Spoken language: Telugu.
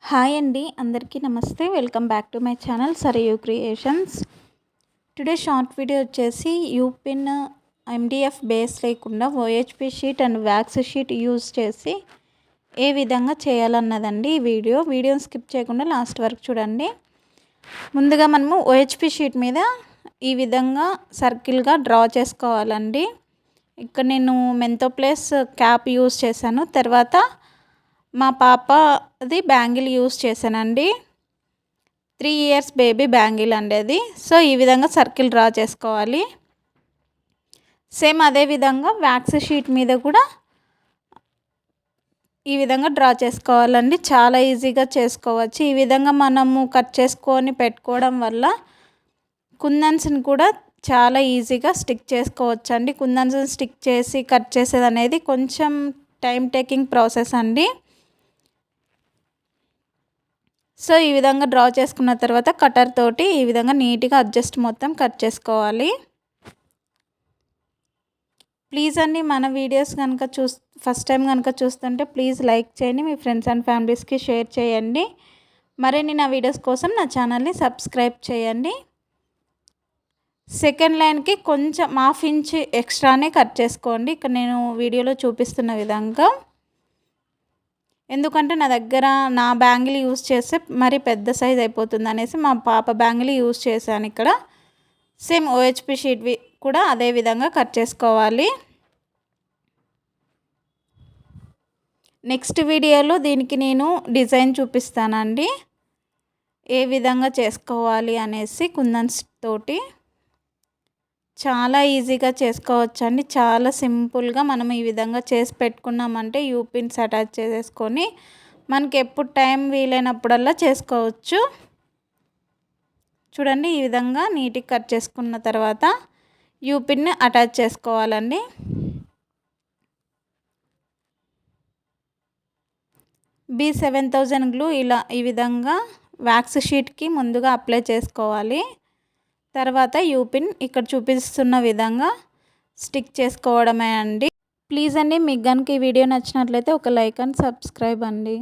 హాయ్ అండి, అందరికీ నమస్తే. Welcome back to my channel Sarayu creations. Today short video వచ్చేసి యూపిన్ ఎండిఎఫ్ బేస్ లేకుండా OHP sheet and wax sheet use చేసి ఏ విధంగా చేయాలన్నదండి ఈ వీడియోని స్కిప్ చేయకుండా లాస్ట్ వరకు చూడండి. ముందుగా మనము ఓహెచ్పి షీట్ మీద ఈ విధంగా సర్కిల్గా డ్రా చేసుకోవాలండి. ఇక్కడ నేను మెంతో ప్లస్ క్యాప్ యూజ్ చేశాను. తర్వాత మా పాపది బ్యాంగిల్ యూస్ చేశానండి. 3 years బేబీ బ్యాంగిల్ అండి అది. సో ఈ విధంగా సర్కిల్ డ్రా చేసుకోవాలి. సేమ్ అదే విధంగా వ్యాక్స్ షీట్ మీద కూడా ఈ విధంగా డ్రా చేసుకోవాలండి. చాలా ఈజీగా చేసుకోవచ్చు. ఈ విధంగా మనము కట్ చేసుకొని పెట్టుకోవడం వల్ల కుందన్స్ని కూడా చాలా ఈజీగా స్టిక్ చేసుకోవచ్చు అండి. కుందన్స్ని స్టిక్ చేసి కట్ చేసేది అనేది కొంచెం టైం టేకింగ్ ప్రాసెస్ అండి. సో ఈ విధంగా డ్రా చేసుకున్న తర్వాత కటర్ తోటి ఈ విధంగా నీట్గా అడ్జస్ట్ మొత్తం కట్ చేసుకోవాలి. ప్లీజ్ అండి, మన వీడియోస్ కనుక ఫస్ట్ టైం కనుక చూస్తుంటే ప్లీజ్ లైక్ చేయండి, మీ ఫ్రెండ్స్ అండ్ ఫ్యామిలీస్కి షేర్ చేయండి. మరిన్ని నా వీడియోస్ కోసం నా ఛానల్ని సబ్స్క్రైబ్ చేయండి. సెకండ్ లైన్కి కొంచెం 1/2 inch ఎక్స్ట్రానే కట్ చేసుకోండి. ఇక్కడ నేను వీడియోలో చూపిస్తున్న విధంగా. ఎందుకంటే నా దగ్గర నా బ్యాంగిల్ యూస్ చేస్తే మరి పెద్ద సైజ్ అయిపోతుంది అనేసి మా పాప బ్యాంగిల్ యూస్ చేశాను ఇక్కడ. సేమ్ ఓహెచ్పి షీట్ కూడా అదే విధంగా కట్ చేసుకోవాలి. నెక్స్ట్ వీడియోలో దీనికి నేను డిజైన్ చూపిస్తానండి, ఏ విధంగా చేసుకోవాలి అనేసి. కుందన్స్ తోటి చాలా ఈజీగా చేసుకోవచ్చండి. చాలా సింపుల్గా మనం ఈ విధంగా చేసి పెట్టుకున్నామంటే యూపిన్స్ అటాచ్ చేసేసుకొని మనకి ఎప్పుడు టైం వీలైనప్పుడల్లా చేసుకోవచ్చు. చూడండి, ఈ విధంగా నీట్గా కట్ చేసుకున్న తర్వాత యూపిన్ని అటాచ్ చేసుకోవాలండి. B7000 గ్లూ ఇలా ఈ విధంగా వ్యాక్స్ షీట్కి ముందుగా అప్లై చేసుకోవాలి. తర్వాత యూపిన్ ఇక్కడ చూపిస్తున్న విధంగా స్టిక్ చేసుకోవడమే అండి. ప్లీజ్ అండి, మీకు కనుక ఈ వీడియో నచ్చినట్లయితే ఒక లైక్ అండ్ సబ్స్క్రైబ్ అండి.